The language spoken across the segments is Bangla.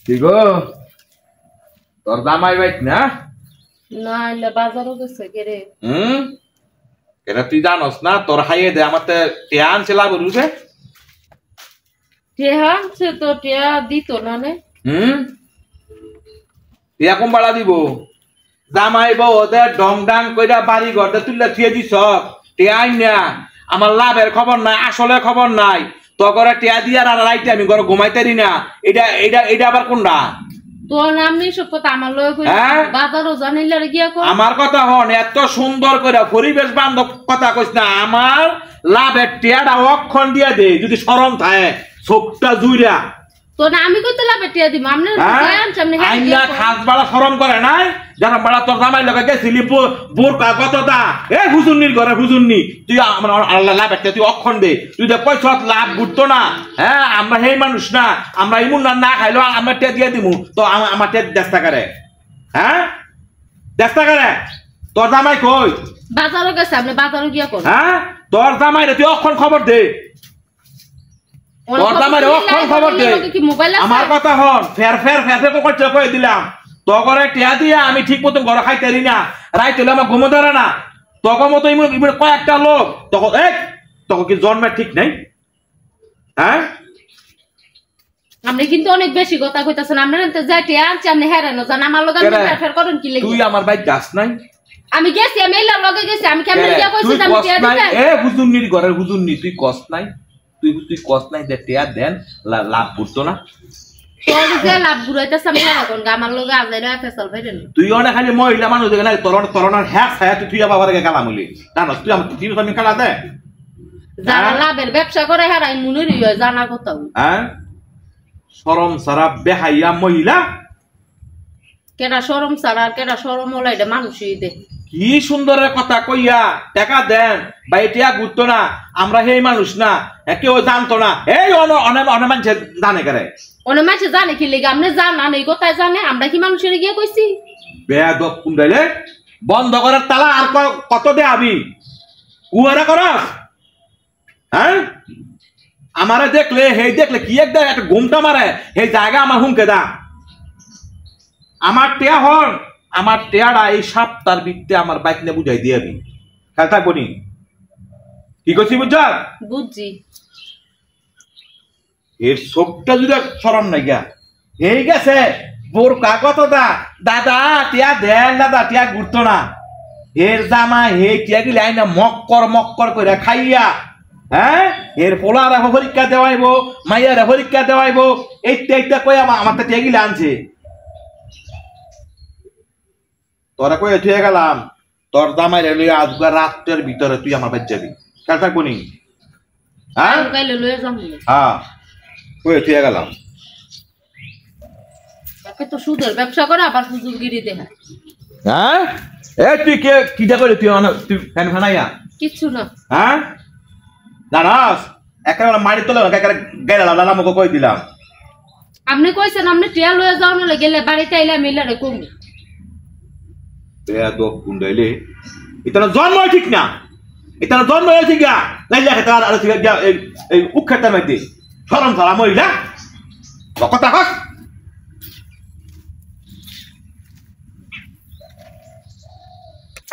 কি গো তোর জামাই বাইক না না এলে বাজারও গেছে কেরে এটা তুই জানোস না তোর হাইয়ে দে আমার টিয়া আনছে লাভ রুছে টিয়া আনছে তো টিয়া দিত না নে টিয়া কম বাড়া দিব জামাই বউ ওদের ডং ডাং কইরা বাড়ি ঘরটা তুললে থুয়ে দিছ টিয়া আইন না আমার লাভের খবর নাই আসলে খবর নাই তো করে টিয়া দিয়ে আর রাইতে আমি ঘরে ঘুমাইতেরি না এটা এটা এটা আবার কোনটা তোর নাম নেই সব কথা আমার লয় কই বাজারও জানিলে গিয়া কর আমার কথা হন এত সুন্দর করে পরিবেশ বান্ধব কথা কইছ না আমার লাভের টিয়াটা অক্ষণ দিয়া দে যদি শরম থাকে চোখটা জুইরা তো না আমি কইতে লাভে টিয়া দিম আমনে জান সামনে আইনা খাস বাড়া শরম করে নাই যারা বাড়া তোর জামাই লগে গেছিলি বোর কতটা এ হুজুরনির ঘরে হুজুরনি তুই আমার আল্লাহ লাভের তুই অক্ষণ দে তুই যে পয়সা লাভ ঘুরতো না হ্যাঁ আমরা সেই মানুষ না আমরা ইমুন না খাইলো আমরা টিয়া দিয়ে দিমু তো আমার টিয়া দেশটা করে হ্যাঁ দেশটা করে তোর জামাই কই বাজারও গেছে আপনি বাজারও গিয়া কর হ্যাঁ তোর জামাই রে তুই অক্ষণ খবর দে তোর জামাই রে অক্ষণ খবর দে আমার কথা হন ফের ফের ফের ফের করতে কই দিলাম তো করে টিয়া দিয়া আমি ঠিক মতন ঘরে খাইতেরি না রাইত হলে আমার ঘুমো ধরে না তখন মতো ইমন কয়েকটা লোক তখন তখন কি জন্মের ঠিক নাই হ্যাঁ আপনি কিন্তু অনেক বেশি কথা কইতাছেন আপনারা তো যাই টিয়া আনছে আপনি হেরানো জান আমার লগে আপনি ফের করেন কি লাগি তুই আমার ভাই গাছ নাই আমি গেছি আমি এলা লগে গেছি আমি কেমনে গিয়া কইছি আমি টিয়া দিতে এ হুজুরনির ঘরের হুজুরনি তুই কষ্ট নাই তুই কষ্ট নাই যে টিয়া দেন লাভ বুঝতো না তোর যে লাভ বুড়াইতাছ আমি এখন আমার লগে আজাইরা ফেসাল ভাইরেন তুই অনেক খালি মহিলা মানুষ দেখে না তরনার হ্যাঁ ছায়া তুই আবার গেলাম বলি জানো তুই আমার তিন আমি খেলা দে যারা লাভের ব্যবসা করে হারাই মুনুরি হয় জানা কথা হ্যাঁ শরম সারা বেহাইয়া মহিলা কেডা শরম সারা আর কেডা শরম হলো এটা মানুষই দে কি সুন্দরের কথা কইয়া টাকা দেন বাইটিয়া ঘুরতো না আমরা সেই মানুষ না কেউ জানতো না এই অনেক মানুষ জানে করে অনেক মানুষ জানে কি লেগে আপনি জানান এই কথাই জানে আমরা কি মানুষের গিয়ে কইছি বেয়াদব কুন্ডাইলে বন্ধ করার তালা আর কত দে আবি উয়ারা করস হ্যাঁ আমারে দেখলে হেই দেখলে কি একটা ঘুমটা মারে সেই জায়গা আমার হুমকে দা আমার টেয়া হন আমার টেয়ারা এই সপ্তাহের ভিত্তে আমার বাইক নিয়ে বুঝাই দিয়ে আমি খেয়াল থাকবো নি কি করছি বুঝার বুঝছি এর সবটা যদি সরম নাই গা এই গেছে বোর কাগজ দাদা টিয়া দেন দাদা টিয়া ঘুরতো না এর জামা হে টিয়া গিলে আইনা মক্কর করে খাইয়া হ্যাঁ এর পোলার পরীক্ষা দেওয়াইব মাইয়ার পরীক্ষা দেওয়াইব এইটা কই আমার তো টিয়া গিলে আনছে তোরা কই থুয়ে গেলাম তোর জামাই রে লইয়া আজকে রাতের ভিতরে তুই আমার বাড়ি যাবি কাল থাকবো নি হ্যাঁ কাইলে লয়ে যাবো হ্যাঁ কই থুয়ে গেলাম তাকে তো সুদের ব্যবসা করে আবার হুজুরগিরি দেয় হ্যাঁ এ তুই কে কিটা করে তুই ফ্যান ফানাইয়া কিচ্ছু না হ্যাঁ জানাস একেবারে মারি তোলে একেবারে গেলাম লালা মুখে কই দিলাম আপনি কইছেন আপনি টিয়া লয়ে যাও না গেলে বাড়িতে আইলে মিলারে কমু বেয়াদব কুন্ডাইলে এটা জন্ম ঠিক না এটা জন্ম হয়েছে গা নাই লেখে তার আর এই উক্ষেতার মধ্যে শরম ছাড়া মহিলা কথা কস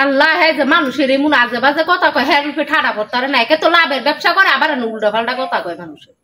আল্লাহ হ্যাঁ যে মানুষের এমন আজে বাজে কথা কয় হ্যাঁ রূপে ঠাড়া পড়তারে না একে তো লাভের ব্যবসা করে আবার উল্টা পাল্টা কথা কয় মানুষের